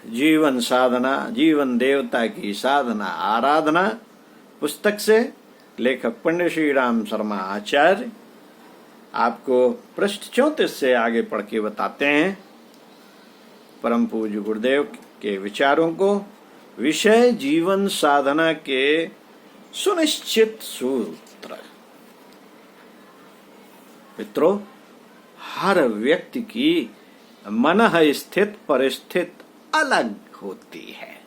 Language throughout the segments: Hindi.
जीवन साधना, जीवन देवता की साधना आराधना पुस्तक से लेखक पंडित श्री राम शर्मा आचार्य आपको पृष्ठ 34 से आगे पढ़ के बताते हैं परम पूज्य गुरुदेव के विचारों को। विषय जीवन साधना के सुनिश्चित सूत्र। मित्रों, हर व्यक्ति की मनः स्थित परिस्थिति अलग होती है।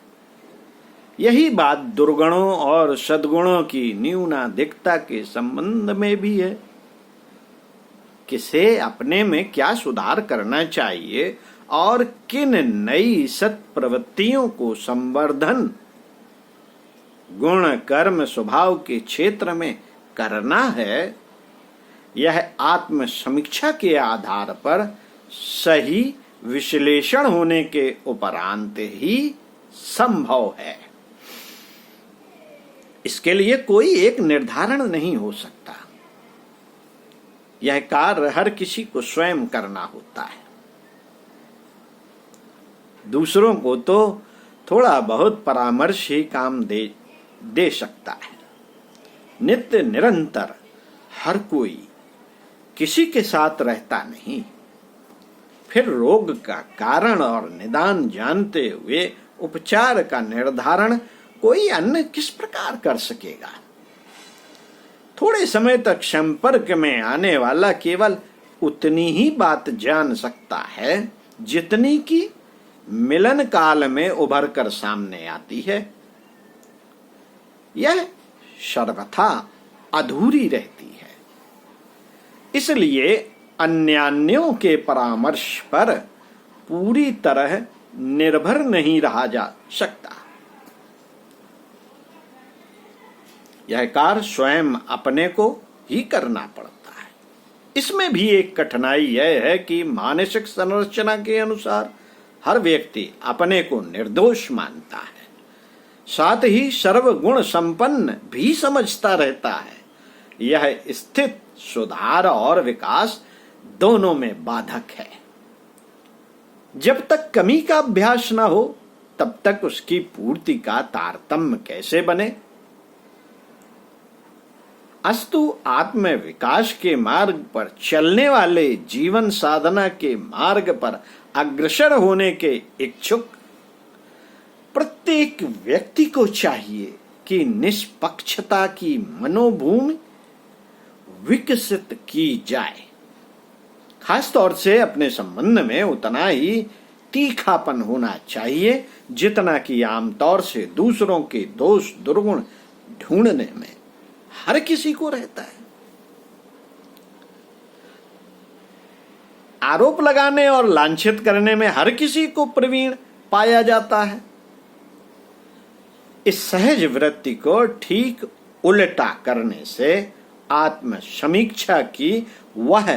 यही बात दुर्गुणों और सद्गुणों की न्यूनाधिकता के संबंध में भी है। किसे अपने में क्या सुधार करना चाहिए और किन नई सत् प्रवृत्तियों को संवर्धन गुण कर्म स्वभाव के क्षेत्र में करना है, यह आत्म समीक्षा के आधार पर सही विश्लेषण होने के उपरांत ही संभव है। इसके लिए कोई एक निर्धारण नहीं हो सकता। यह कार्य हर किसी को स्वयं करना होता है। दूसरों को तो थोड़ा बहुत परामर्श ही काम दे सकता है। नित्य निरंतर हर कोई किसी के साथ रहता नहीं। फिर रोग का कारण और निदान जानते हुए उपचार का निर्धारण कोई अन्य किस प्रकार कर सकेगा। थोड़े समय तक संपर्क में आने वाला केवल उतनी ही बात जान सकता है जितनी की मिलन काल में उभर कर सामने आती है। यह सर्वथा अधूरी रहती है। इसलिए अन्यान्यों के परामर्श पर पूरी तरह निर्भर नहीं रहा जा सकता। यह कार्य स्वयं अपने को ही करना पड़ता है। इसमें भी एक कठिनाई यह है कि मानसिक संरचना के अनुसार हर व्यक्ति अपने को निर्दोष मानता है, साथ ही सर्वगुण संपन्न भी समझता रहता है। यह स्थिति सुधार और विकास दोनों में बाधक है। जब तक कमी का अभ्यास न हो तब तक उसकी पूर्ति का तारतम्य कैसे बने। अस्तु आत्म विकास के मार्ग पर चलने वाले जीवन साधना के मार्ग पर अग्रसर होने के इच्छुक प्रत्येक व्यक्ति को चाहिए कि निष्पक्षता की मनोभूमि विकसित की जाए। खास तौर से अपने संबंध में उतना ही तीखापन होना चाहिए जितना कि आमतौर से दूसरों के दोष दुर्गुण ढूंढने में हर किसी को रहता है। आरोप लगाने और लांछित करने में हर किसी को प्रवीण पाया जाता है। इस सहज वृत्ति को ठीक उल्टा करने से आत्म समीक्षा की वह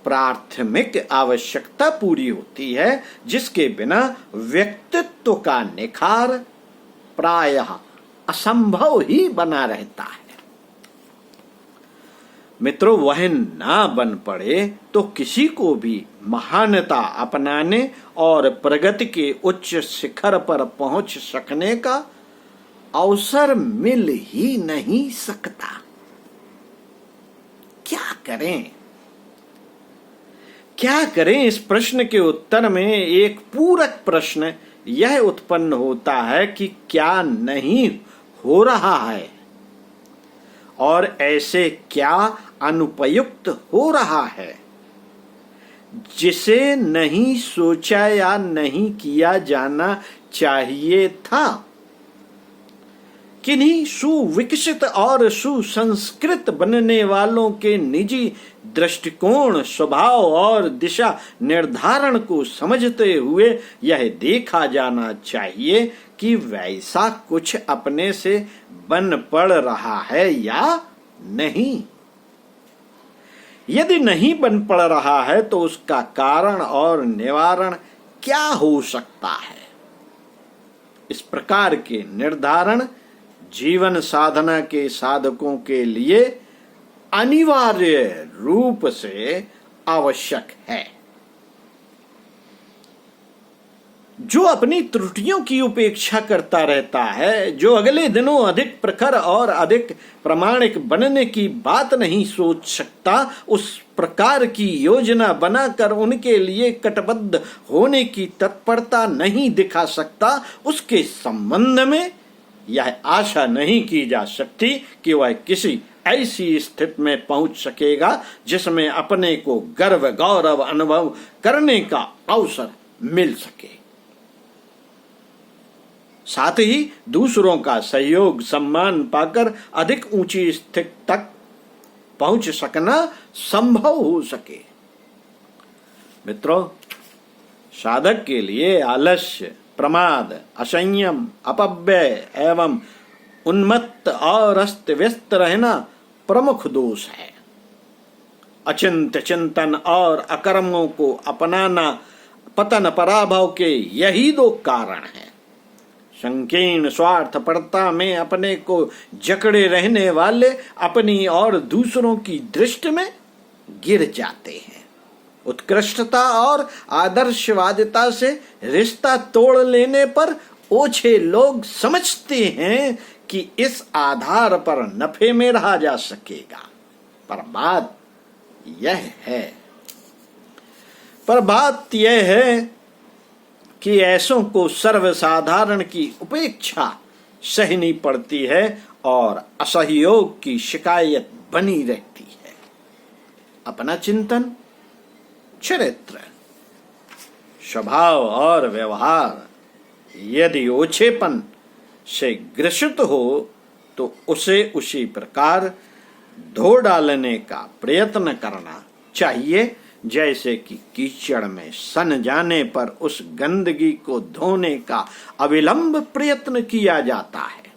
प्राथमिक आवश्यकता पूरी होती है जिसके बिना व्यक्तित्व का निखार प्रायः असंभव ही बना रहता है। मित्रों, वह ना बन पड़े तो किसी को भी महानता अपनाने और प्रगति के उच्च शिखर पर पहुंच सकने का अवसर मिल ही नहीं सकता। क्या करें? क्या करें? इस प्रश्न के उत्तर में एक पूरक प्रश्न यह उत्पन्न होता है कि क्या नहीं हो रहा है और ऐसे क्या अनुपयुक्त हो रहा है जिसे नहीं सोचा या नहीं किया जाना चाहिए था। किन्हीं सुविकसित और सुसंस्कृत बनने वालों के निजी दृष्टिकोण स्वभाव और दिशा निर्धारण को समझते हुए यह देखा जाना चाहिए कि वैसा कुछ अपने से बन पड़ रहा है या नहीं। यदि नहीं बन पड़ रहा है तो उसका कारण और निवारण क्या हो सकता है। इस प्रकार के निर्धारण जीवन साधना के साधकों के लिए अनिवार्य रूप से आवश्यक है। जो अपनी त्रुटियों की उपेक्षा करता रहता है, जो अगले दिनों अधिक प्रखर और अधिक प्रामाणिक बनने की बात नहीं सोच सकता, उस प्रकार की योजना बनाकर उनके लिए कटिबद्ध होने की तत्परता नहीं दिखा सकता, उसके संबंध में यह आशा नहीं की जा सकती कि वह किसी ऐसी स्थिति में पहुंच सकेगा जिसमें अपने को गर्व गौरव अनुभव करने का अवसर मिल सके। साथ ही दूसरों का सहयोग सम्मान पाकर अधिक ऊंची स्थिति तक पहुंच सकना संभव हो सके। मित्रों, साधक के लिए आलस्य, प्रमाद, असंयम, अपव्यय एवं उन्मत्त और अस्त व्यस्त रहना प्रमुख दोष है। अचिंत चिंतन और अकर्मों को अपनाना पतन पराभव के यही दो कारण हैं। संकीर्ण स्वार्थपरता में अपने को जकड़े रहने वाले अपनी और दूसरों की दृष्टि में गिर जाते हैं। उत्कृष्टता और आदर्शवादिता से रिश्ता तोड़ लेने पर ओछे लोग समझते हैं कि इस आधार पर नफे में रहा जा सकेगा, पर बात यह है कि ऐसों को सर्वसाधारण की उपेक्षा सहनी पड़ती है और असहयोग की शिकायत बनी रहती है। अपना चिंतन, चरित्र, स्वभाव और व्यवहार यदि ओछेपन से ग्रसित हो तो उसे उसी प्रकार धो डालने का प्रयत्न करना चाहिए जैसे कि कीचड़ में सन जाने पर उस गंदगी को धोने का अविलंब प्रयत्न किया जाता है।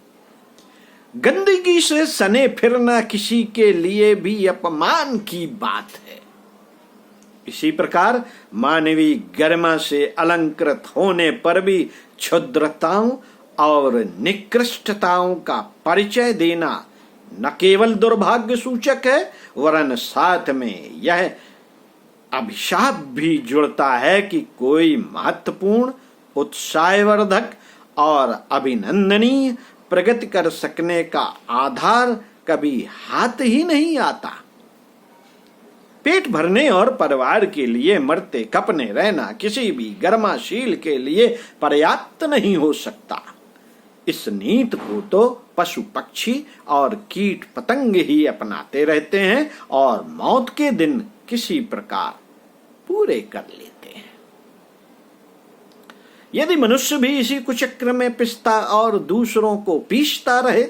गंदगी से सने फिरना किसी के लिए भी अपमान की बात है। इसी प्रकार मानवीय गरिमा से अलंकृत होने पर भी क्षुद्रताओं और निकृष्टताओं का परिचय देना न केवल दुर्भाग्य सूचक है, वरन साथ में यह अभिशाप भी जुड़ता है कि कोई महत्वपूर्ण, उत्साहवर्धक और अभिनंदनीय प्रगति कर सकने का आधार कभी हाथ ही नहीं आता। पेट भरने और परिवार के लिए मरते कपने रहना किसी भी गर्माशील के लिए पर्याप्त नहीं हो सकता। इस नीति को तो पशु पक्षी और कीट पतंग ही अपनाते रहते हैं और मौत के दिन किसी प्रकार पूरे कर लेते हैं। यदि मनुष्य भी इसी कुचक्र में पिसता और दूसरों को पीसता रहे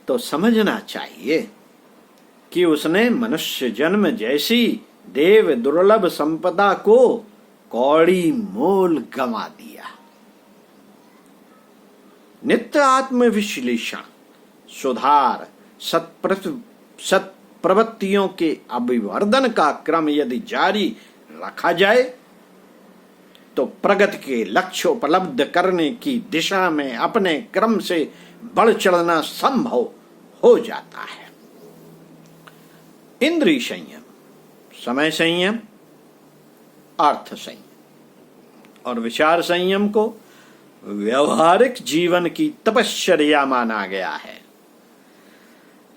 तो समझना चाहिए कि उसने मनुष्य जन्म जैसी देव दुर्लभ संपदा को कौड़ी मोल गंवा दिया। नित्य आत्मविश्लेषण, सुधार, सत्प्रवृत्तियों के अभिवर्धन का क्रम यदि जारी रखा जाए तो प्रगति के लक्ष्य उपलब्ध करने की दिशा में अपने क्रम से बढ़ चढ़ना संभव हो जाता है। इंद्रिय संयम, समय संयम, अर्थ संयम और विचार संयम को व्यवहारिक जीवन की तपश्चर्या माना गया है।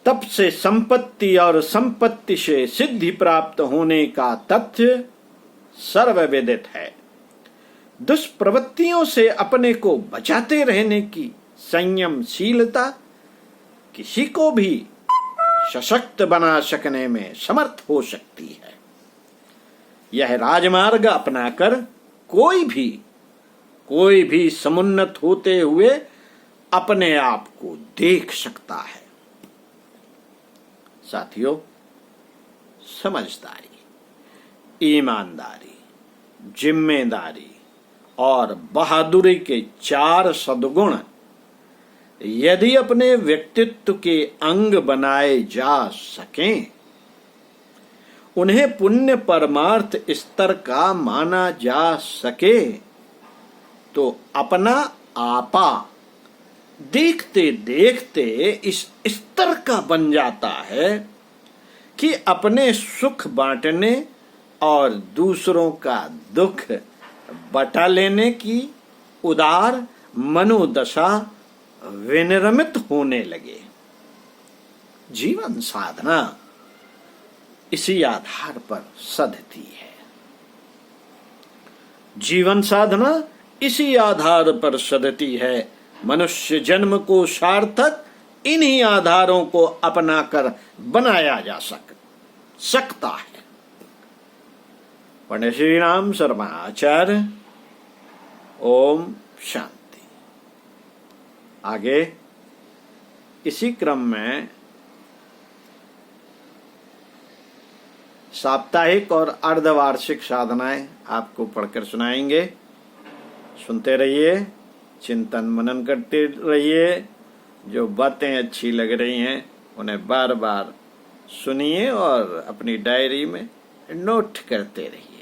तप से संपत्ति और संपत्ति से सिद्धि प्राप्त होने का तथ्य सर्वविदित है। दुष्प्रवृत्तियों से अपने को बचाते रहने की संयमशीलता किसी को भी सशक्त बना सकने में समर्थ हो सकती है। यह राजमार्ग अपनाकर कोई भी समुन्नत होते हुए अपने आप को देख सकता है। साथियों, समझदारी, ईमानदारी, जिम्मेदारी और बहादुरी के 4 सद्गुण यदि अपने व्यक्तित्व के अंग बनाए जा सकें, उन्हें पुण्य परमार्थ स्तर का माना जा सके, तो अपना आपा देखते देखते इस स्तर का बन जाता है कि अपने सुख बांटने और दूसरों का दुख बटा लेने की उदार मनोदशा विनिर्मित होने लगे। जीवन साधना इसी आधार पर सधती है। जीवन साधना इसी आधार पर सधती है। मनुष्य जन्म को सार्थक इन्हीं आधारों को अपनाकर बनाया जा सकता है। पंडित श्री राम शर्मा आचार्य। ओम शांति। आगे इसी क्रम में साप्ताहिक और अर्धवार्षिक साधनाएं आपको पढ़कर सुनाएंगे। सुनते रहिए, चिंतन मनन करते रहिए। जो बातें अच्छी लग रही हैं उन्हें बार बार सुनिए और अपनी डायरी में नोट करते रहिए।